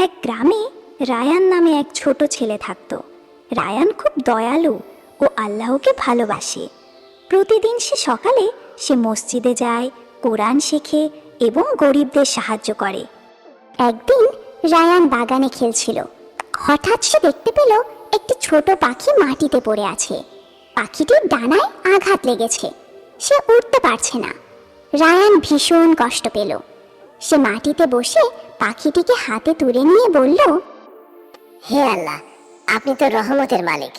এক গ্রামে রায়ান নামে এক ছোট ছেলে থাকত। রায়ান খুব দয়ালু ও আল্লাহকে ভালোবাসে। প্রতিদিন সে মসজিদে যায়, কোরআন শেখে এবং গরিবদের সাহায্য করে। একদিন রায়ান বাগানে খেলছিল। হঠাৎ সে দেখতে পেল একটি ছোট পাখি মাটিতে পড়ে আছে। পাখিটির ডানায় আঘাত লেগেছে, সে উঠতে পারছে না। রায়ান ভীষণ কষ্ট পেল। সে মাটিতে বসে পাখিটিকে হাতে তুলে নিয়ে বলল, হে আল্লাহ, আপনি তো রহমতের মালিক,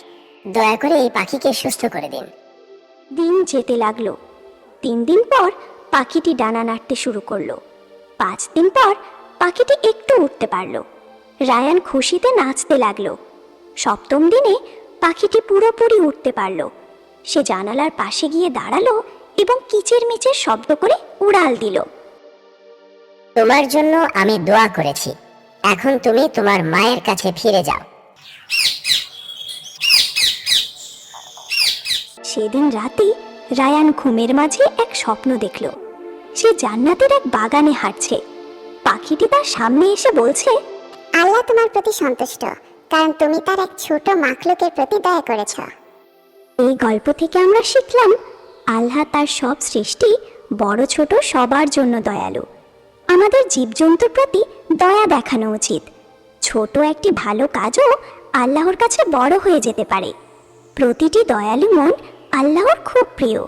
দয়া করে এই পাখিকে সুস্থ করে দিন। দিন যেতে লাগলো। 3 দিন পর পাখিটি ডানা নাড়তে শুরু করলো। 5 দিন পর পাখিটি একটু উঠতে পারলো। রায়ান খুশিতে নাচতে লাগলো। 7ম দিনে পাখিটি পুরোপুরি উঠতে পারলো। সে জানালার পাশে গিয়ে দাঁড়ালো এবং কিচিরমিচির শব্দ করে উড়াল দিল। তোমার জন্য আমি দোয়া করেছি, এখন তুমি তোমার মায়ের কাছে ফিরে যাও। সেদিন রাতে রায়ান ঘুমের মাঝে এক স্বপ্ন দেখল। সে জান্নাতের এক বাগানে হাঁটছে। পাখিটি তার সামনে এসে বলছে, আল্লাহ তোমার প্রতি সন্তুষ্ট, কারণ তুমি তার এক ছোট মাখলুকের প্রতি দয়া করেছ। এই গল্প থেকে আমরা শিখলাম, আল্লাহ তার সব সৃষ্টি বড় ছোট সবার জন্য দয়ালু। আমাদের জীবজন্তুর প্রতি দয়া দেখানো উচিত। ছোট একটি ভালো কাজও আল্লাহর কাছে বড় হয়ে যেতে পারে। প্রতিটি দয়ালু মন আল্লাহর খুব প্রিয়।